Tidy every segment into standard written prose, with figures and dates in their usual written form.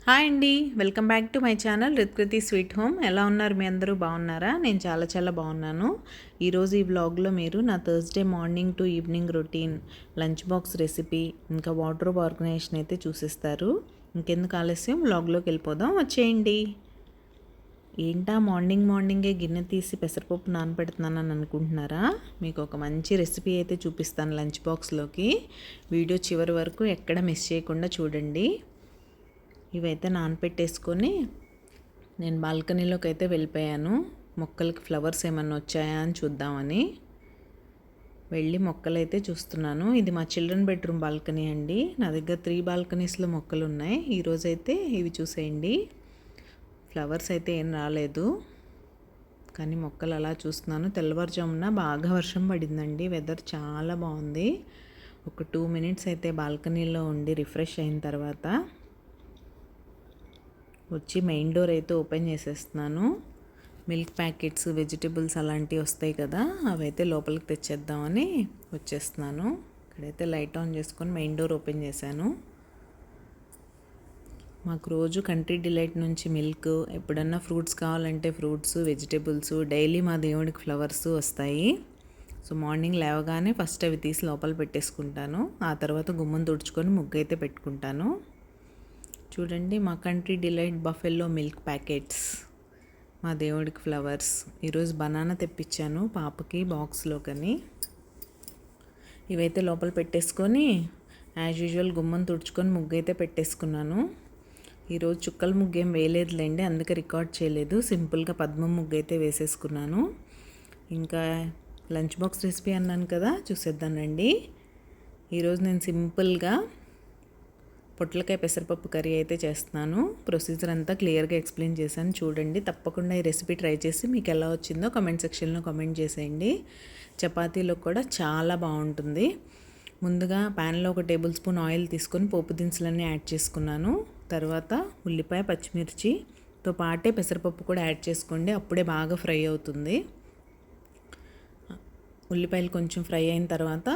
Hi అండి, welcome back to my channel Ritkriti sweet home. ఎలా ఉన్నారు? మీ అందరూ బాగున్నారా? నేను చాలా బాగున్నాను. ఈరోజు ఈ వ్లాగ్లో మీరు నా Thursday morning to evening routine, lunch box recipe, ఇంకా వార్డ్రోబ్ ఆర్గనైజేషన్ అయితే చూసిస్తారు. ఇంకెందుకు ఆలస్యం, వ్లాగ్లోకి వెళ్ళిపోదాం, వచ్చేయండి. ఏంటా మార్నింగే గిన్నె తీసి పెసరపప్పు నానబెడుతున్నానని అనుకుంటున్నారా? మీకు ఒక మంచి రెసిపీ అయితే చూపిస్తాను లంచ్ బాక్స్లోకి. వీడియో చివరి వరకు ఎక్కడ మిస్ చేయకుండా చూడండి. ఇవైతే నానపెట్టేసుకొని నేను బాల్కనీలోకి అయితే వెళ్ళిపోయాను. మొక్కలకి ఫ్లవర్స్ ఏమన్నా వచ్చాయా అని చూద్దామని వెళ్ళి మొక్కలు అయితే చూస్తున్నాను. ఇది మా చిల్డ్రన్ బెడ్రూమ్ బాల్కనీ అండి. నా దగ్గర 3 బాల్కనీస్లో మొక్కలు ఉన్నాయి. ఈరోజైతే ఇవి చూసేయండి. ఫ్లవర్స్ అయితే ఏం రాలేదు, కానీ మొక్కలు అలా చూస్తున్నాను. తెల్లవారుజామున బాగా వర్షం పడిందండి. వెదర్ చాలా బాగుంది. ఒక 2 మినిట్స్ అయితే బాల్కనీలో ఉండి రిఫ్రెష్ అయిన తర్వాత వచ్చి మెయిన్ డోర్ అయితే ఓపెన్ చేసేస్తున్నాను. మిల్క్ ప్యాకెట్స్, వెజిటబుల్స్ అలాంటివి వస్తాయి కదా, అవైతే లోపలికి తెచ్చేద్దామని వచ్చేస్తున్నాను. ఇక్కడైతే లైట్ ఆన్ చేసుకొని మెయిన్ డోర్ ఓపెన్ చేశాను. మాకు రోజు కంట్రీ డిలైట్ నుంచి మిల్క్, ఎప్పుడన్నా ఫ్రూట్స్ కావాలంటే ఫ్రూట్స్, వెజిటబుల్స్, డైలీ మా దేవుడికి ఫ్లవర్స్ వస్తాయి. సో మార్నింగ్ లేవగానే ఫస్ట్ అవి తీసి లోపల పెట్టేసుకుంటాను. ఆ తర్వాత గుమ్మం తుడుచుకొని ముగ్గు అయితే పెట్టుకుంటాను. చూడండి, మా country delight buffalo milk packets, మా దేవుడికి ఫ్లవర్స్. ఈరోజు బనానా తెప్పించాను పాపకి బాక్స్లోకని. ఇవైతే లోపల పెట్టేసుకొని యాజ్ యూజువల్ గుమ్మం తుడుచుకొని ముగ్గు అయితే పెట్టేసుకున్నాను. ఈరోజు చుక్కల ముగ్గు ఏం వేయలేదులేండి, అందుకే రికార్డ్ చేయలేదు. సింపుల్గా పద్మం ముగ్గు అయితే వేసేసుకున్నాను. ఇంకా లంచ్ బాక్స్ రెసిపీ అన్నాను కదా, చూసేద్దానండి. ఈరోజు నేను సింపుల్గా పొట్లకాయ పెసరపప్పు కర్రీ అయితే చేస్తున్నాను. ప్రొసీజర్ అంతా క్లియర్గా ఎక్స్ప్లెయిన్ చేశాను, చూడండి. తప్పకుండా ఈ రెసిపీ ట్రై చేసి మీకు ఎలా వచ్చిందో కామెంట్ సెక్షన్లో కామెంట్ చేసేయండి. చపాతీలో కూడా చాలా బాగుంటుంది. ముందుగా ప్యాన్లో 1 టేబుల్ స్పూన్ ఆయిల్ తీసుకొని పోపు దినుసులన్నీ యాడ్ చేసుకున్నాను. తర్వాత ఉల్లిపాయ, పచ్చిమిర్చితో పాటే పెసరపప్పు కూడా యాడ్ చేసుకోండి, అప్పుడే బాగా ఫ్రై అవుతుంది. ఉల్లిపాయలు కొంచెం ఫ్రై అయిన తర్వాత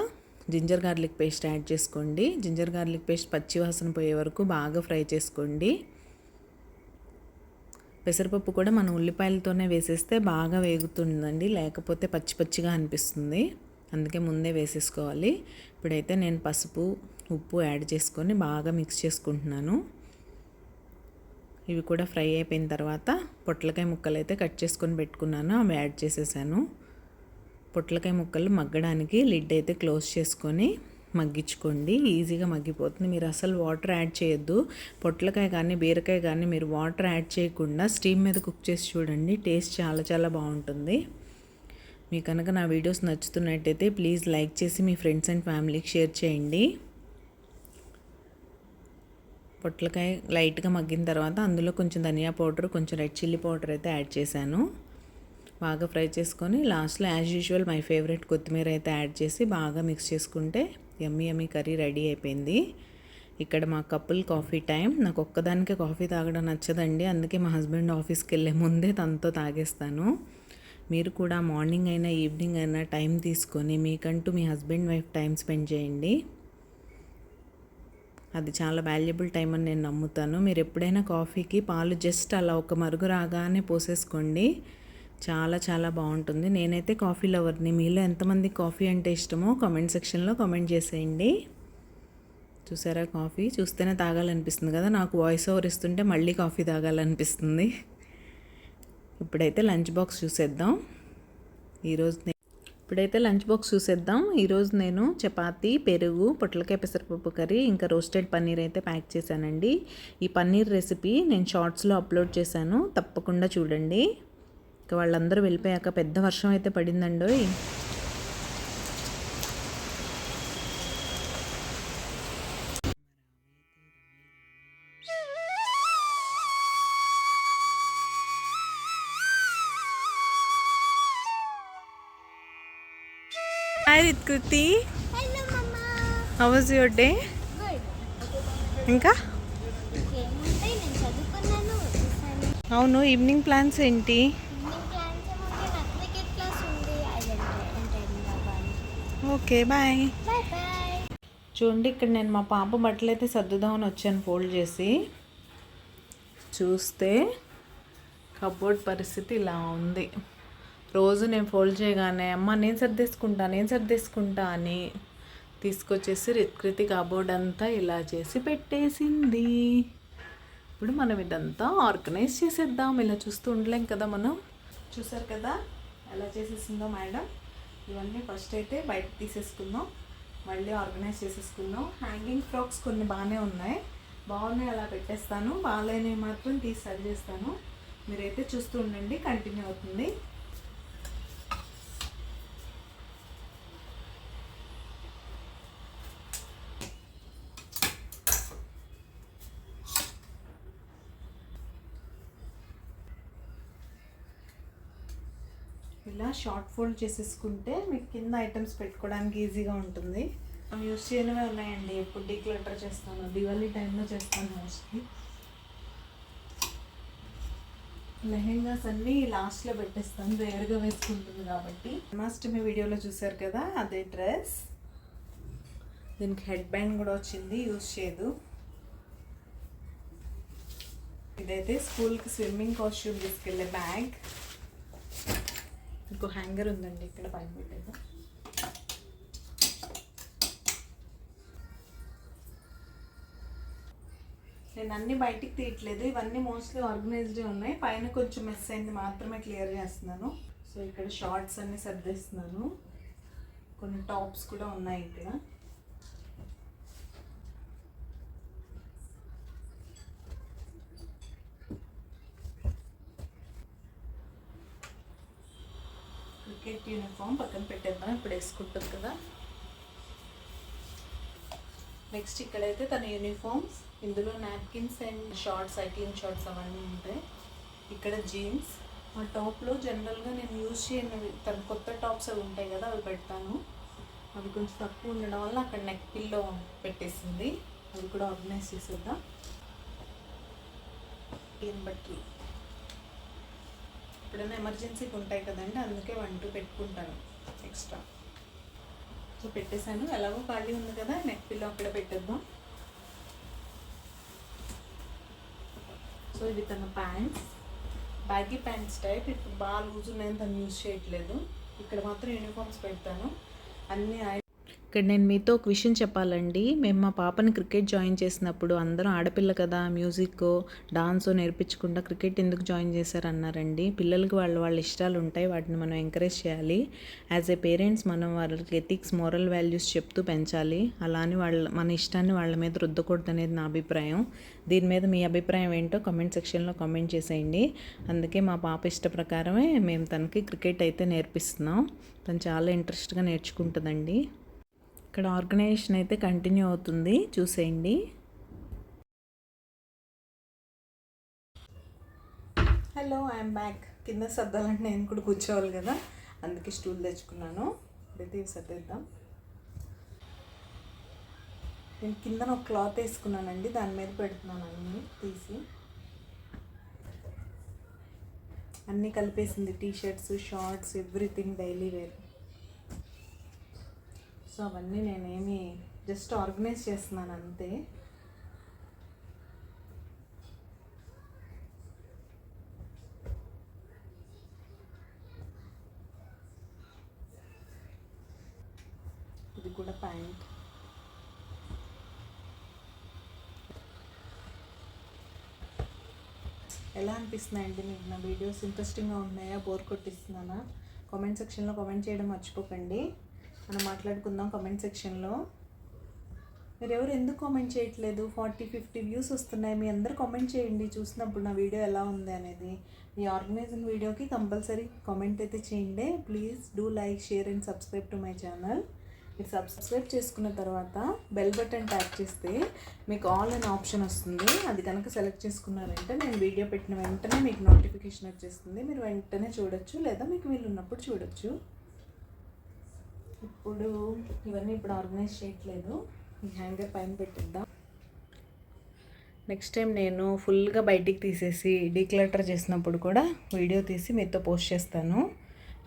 జింజర్ గార్లిక్ పేస్ట్ యాడ్ చేసుకోండి. జింజర్ గార్లిక్ పేస్ట్ పచ్చి వాసన పోయే వరకు బాగా ఫ్రై చేసుకోండి. పెసరపప్పు కూడా మనం ఉల్లిపాయలతోనే వేసేస్తే బాగా వేగుతుందండి, లేకపోతే పచ్చిగా అనిపిస్తుంది. అందుకే ముందే వేసేసుకోవాలి. ఇప్పుడైతే నేను పసుపు, ఉప్పు యాడ్ చేసుకొని బాగా మిక్స్ చేసుకుంటున్నాను. ఇవి కూడా ఫ్రై అయిపోయిన తర్వాత పొట్లకాయ ముక్కలు అయితే కట్ చేసుకొని పెట్టుకున్నాను, అవి యాడ్ చేసేసాను. పొట్లకాయ ముక్కలు మగ్గడానికి లిడ్ అయితే క్లోజ్ చేసుకొని మగ్గించుకోండి, ఈజీగా మగ్గిపోతుంది. మీరు అసలు వాటర్ యాడ్ చేయొద్దు. పొట్లకాయ కానీ బీరకాయ కానీ మీరు వాటర్ యాడ్ చేయకుండా స్టీమ్ మీద కుక్ చేసి చూడండి, టేస్ట్ చాలా బాగుంటుంది. మీకు కనుక నా వీడియోస్ నచ్చుతున్నట్టయితే ప్లీజ్ లైక్ చేసి మీ ఫ్రెండ్స్ అండ్ ఫ్యామిలీకి షేర్ చేయండి. పొట్లకాయ లైట్గా మగ్గిన తర్వాత అందులో కొంచెం ధనియా పౌడర్, కొంచెం రెడ్ చిల్లీ పౌడర్ అయితే యాడ్ చేశాను. బాగా ఫ్రై చేసుకొని లాస్ట్లో యాజ్ యూజువల్ మై ఫేవరెట్ కొత్తిమీర అయితే యాడ్ చేసి బాగా మిక్స్ చేసుకుంటే యమ్మీ కర్రీ రెడీ అయిపోయింది. ఇక్కడ మా కపుల్ కాఫీ టైం. నాకు ఒక్కదానికే కాఫీ తాగడం నచ్చదండి, అందుకే మా హస్బెండ్ ఆఫీస్కి వెళ్ళే ముందే తనతో తాగేస్తాను. మీరు కూడా మార్నింగ్ అయినా ఈవినింగ్ అయినా టైం తీసుకొని మీకంటూ మీ హస్బెండ్ వైఫ్ టైం స్పెండ్ చేయండి. అది చాలా వాల్యుబుల్ టైం అని నేను నమ్ముతాను. మీరు ఎప్పుడైనా కాఫీకి పాలు జస్ట్ అలా ఒక మరుగు రాగానే పోసేసుకోండి, చాలా బాగుంటుంది. నేనైతే కాఫీ లవర్ని. మీలో ఎంతమంది కాఫీ అంటే ఇష్టమో కామెంట్ సెక్షన్లో కామెంట్ చేసేయండి. చూసారా, కాఫీ చూస్తేనే తాగాలనిపిస్తుంది కదా, నాకు వాయిస్ ఓవర్ ఇస్తుంటే మళ్ళీ కాఫీ తాగాలనిపిస్తుంది. ఇప్పుడైతే లంచ్ బాక్స్ చూసేద్దాం. ఈరోజు నేను చపాతీ, పెరుగు, పొట్లకాయ పెసరపప్పు కర్రీ, ఇంకా రోస్టెడ్ పన్నీర్ అయితే ప్యాక్ చేశానండి. ఈ పన్నీర్ రెసిపీ నేను షార్ట్స్లో అప్లోడ్ చేశాను, తప్పకుండా చూడండి. ఇక వాళ్ళందరూ వెళ్ళిపోయాక పెద్ద వర్షం అయితే పడిందండోయ్. Hi Ritkriti, how was your day? ఇంకా అవును, ఈవినింగ్ ప్లాన్స్ ఏంటి? Okay, bye. చూడండి, ఇక్కడ నేను మా పాప బట్టలు అయితే సర్దుదామని వచ్చాను ఫోల్డ్ చేసి. చూస్తే కబోర్డ్ పరిస్థితి ఇలా ఉంది. రోజు నేను ఫోల్డ్ చేయగానే అమ్మ నేను సర్దేసుకుంటా అని తీసుకొచ్చేసి రిత్కృతి కబోర్డ్ అంతా ఇలా చేసి పెట్టేసింది. ఇప్పుడు మనం ఇదంతా ఆర్గనైజ్ చేసేద్దాం. ఇలా చూస్తూ ఉండలేం కదా మనం. చూసారు కదా ఎలా చేసేసిందో మేడం. ఇవన్నీ ఫస్ట్ అయితే బయటకు తీసేసుకుందాం, మళ్ళీ ఆర్గనైజ్ చేసేసుకుందాం. హ్యాంగింగ్ ఫ్రాక్స్ కొన్ని బాగున్నాయి అలా పెట్టేస్తాను, బాగాలేనివి మాత్రం తీసి సరి చేస్తాను. మీరైతే చూస్తూ ఉండండి, కంటిన్యూ అవుతుంది. ఇలా షార్ట్ ఫోల్డ్ చేసేసుకుంటే మీకు కింద ఐటమ్స్ పెట్టుకోవడానికి ఈజీగా ఉంటుంది. యూస్ చేయనివే ఉన్నాయండి. ఎప్పుడు డీక్లటర్ చేస్తాను, దివాళీ టైంలో చేస్తాను మోస్ట్లీ. లెహెంగాస్ అన్నీ లాస్ట్లో పెట్టేస్తాను, రేర్గా వేసుకుంటుంది కాబట్టి. జన్మాష్టమి వీడియోలో చూసారు కదా అదే డ్రెస్. దీనికి హెడ్ బ్యాండ్ కూడా వచ్చింది, యూస్ చేయదు. ఇదైతే స్కూల్కి స్విమ్మింగ్ కాస్ట్యూమ్ తీసుకెళ్ళే బ్యాగ్. ఇంకో హ్యాంగర్ ఉందండి ఇక్కడ పైన పెట్టేది. నేను అన్నీ బయటికి తీయట్లేదు, ఇవన్నీ మోస్ట్లీ ఆర్గనైజ్డ్ ఉన్నాయి. పైన కొంచెం మెస్ అయింది మాత్రమే క్లియర్ చేస్తున్నాను. సో ఇక్కడ షార్ట్స్ అన్నీ సర్దేస్తున్నాను, కొన్ని టాప్స్ కూడా ఉన్నాయి ఇక్కడ. క్రికెట్ యూనిఫామ్ పక్కన పెట్టేద్దాం, ఇప్పుడు వేసుకుంటుంది కదా. నెక్స్ట్ ఇక్కడైతే తన యూనిఫామ్స్, ఇందులో napkins and shorts, cycling shorts అవన్నీ ఉంటాయి. ఇక్కడ జీన్స్. ఆ టాప్లో జనరల్గా నేను యూజ్ చేయనివి, తన కొత్త టాప్స్ అవి ఉంటాయి కదా అవి పెడతాను. అవి కొంచెం తక్కువ ఉండడం వల్ల అక్కడ నెక్ పిల్లో పెట్టేసింది, అవి కూడా ఆర్గనైజ్ చేసేద్దాం. ఏం బట్టలు ఎప్పుడైనా ఎమర్జెన్సీకి ఉంటాయి కదండి, అందుకే 1-2 పెట్టుకుంటాను ఎక్స్ట్రా. సో పెట్టేశాను, ఎలాగో ఖాళీ ఉంది కదా, నెక్ పిల్లో అక్కడ పెట్టేద్దాం. సో ఇది తన ప్యాంట్స్, బ్యాగీ ప్యాంట్స్ టైప్. ఇప్పుడు బాగా లూజ్ ఉన్నాయని తను యూజ్ చేయట్లేదు. ఇక్కడ మాత్రం యూనిఫామ్స్ పెడతాను అన్నీ. ఇక్కడ నేను మీతో ఒక విషయం చెప్పాలండి. మేము మా పాపని క్రికెట్ జాయిన్ చేసినప్పుడు అందరం ఆడపిల్ల కదా, మ్యూజిక్ డాన్స్ నేర్పించకుండా క్రికెట్ ఎందుకు జాయిన్ చేశారన్నారండి. పిల్లలకి వాళ్ళ ఇష్టాలు ఉంటాయి, వాటిని మనం ఎంకరేజ్ చేయాలి. యాజ్ ఏ పేరెంట్స్ మనం వాళ్ళకి ఎథిక్స్, మోరల్ వాల్యూస్ చెప్తూ పెంచాలి. అలా అని మన ఇష్టాన్ని వాళ్ళ మీద రుద్దకూడదు అనేది నా అభిప్రాయం. దీని మీద మీ అభిప్రాయం ఏంటో కామెంట్ సెక్షన్లో కామెంట్ చేసేయండి. అందుకే మా పాప ఇష్ట ప్రకారమే మేము తనకి క్రికెట్ అయితే నేర్పిస్తున్నాం. తను చాలా ఇంట్రెస్ట్గా నేర్చుకుంటుందండి. ఇక్కడ ఆర్గనైజేషన్ అయితే కంటిన్యూ అవుతుంది, చూసేయండి. Hello, I'm back. కింద సర్దాలంటే నేను కూడా కూర్చోవాలి కదా, అందుకే స్టూల్ తెచ్చుకున్నాను. అయితే ఇవి సర్దేద్దాం. నేను కింద ఒక క్లాత్ వేసుకున్నానండి, దాని మీద పెడుతున్నాను అన్నీ తీసి. అన్నీ కలిపేసింది, t-shirts, shorts, everything daily wear. So అవన్నీ నేనేమి జస్ట్ ఆర్గనైజ్ చేస్తున్నాను అంతే. ఇది కూడా ప్యాంట్. ఎలా అనిపిస్తున్నాయండి మీకు నా వీడియోస్? ఇంట్రెస్టింగ్గా ఉన్నాయా, బోర్ కొట్టిస్తున్నానా? కామెంట్ సెక్షన్లో కామెంట్ చేయడం మర్చిపోకండి. మనం మాట్లాడుకుందాం కామెంట్ సెక్షన్లో. మీరు ఎవరు ఎందుకు కామెంట్ చేయట్లేదు? 40-50 వ్యూస్ వస్తున్నాయి. మీ అందరు కామెంట్ చేయండి చూసినప్పుడు నా వీడియో ఎలా ఉంది అనేది. ఈ ఆర్గనైజింగ్ వీడియోకి కంపల్సరీ కామెంట్ అయితే చేయండి. Please do like, share and subscribe to my channel. మీరు సబ్స్క్రైబ్ చేసుకున్న తర్వాత బెల్ బటన్ ట్యాప్ చేస్తే మీకు ఆల్ అనే ఆప్షన్ వస్తుంది. అది కనుక సెలెక్ట్ చేసుకున్నారంటే నేను వీడియో పెట్టిన వెంటనే మీకు నోటిఫికేషన్ వచ్చేస్తుంది. మీరు వెంటనే చూడొచ్చు, లేదా మీకు వీలు ఉన్నప్పుడు చూడొచ్చు. ఇప్పుడు ఇవన్నీ ఇప్పుడు ఆర్గనైజ్ చేయట్లేదు, ఈ హ్యాంగర్ పైన పెట్టిద్దాం. నెక్స్ట్ టైం నేను ఫుల్గా బయటికి తీసేసి డీక్లటర్ చేసినప్పుడు కూడా వీడియో తీసి మీతో పోస్ట్ చేస్తాను.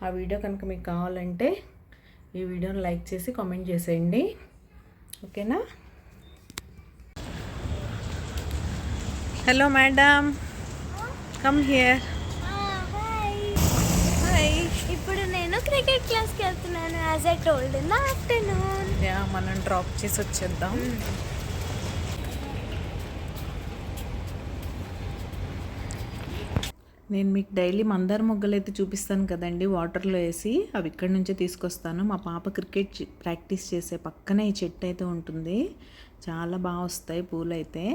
ఆ వీడియో కనుక మీకు కావాలంటే ఈ వీడియోని లైక్ చేసి కామెంట్ చేసేయండి, ఓకేనా? Hello madam. Come here. Hi. ఇప్పుడు నేను క్రికెట్ క్లాస్కి వెళ్తున్నాను as I told in the afternoon. Yeah, మనం డ్రాప్ చేసి వచ్చేద్దాం. నేను మీకు డైలీ మందార మొగ్గలు అయితే చూపిస్తాను కదండి, వాటర్లో వేసి అవి ఇక్కడి నుంచే తీసుకొస్తాను. మా పాప క్రికెట్ ప్రాక్టీస్ చేసే పక్కనే ఈ చెట్టు అయితే ఉంటుంది. చాలా బాగా వస్తాయి పూలు అయితే.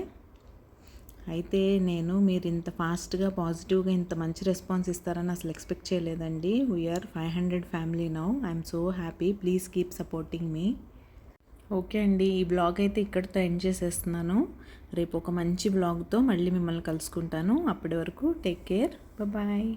మీరు ఇంత ఫాస్ట్గా పాజిటివ్గా ఇంత మంచి రెస్పాన్స్ ఇస్తారని అసలు ఎక్స్పెక్ట్ చేయలేదండి. We're 500 family now. I'm so happy. Please keep supporting me. Okay అండి, ఈ బ్లాగ్ అయితే ఇక్కడితో ఎండ్ చేసేస్తున్నాను. రేపు ఒక మంచి బ్లాగ్తో మళ్ళీ మిమ్మల్ని కలుసుకుంటాను. అప్పటి వరకు టేక్ కేర్. బాయ్.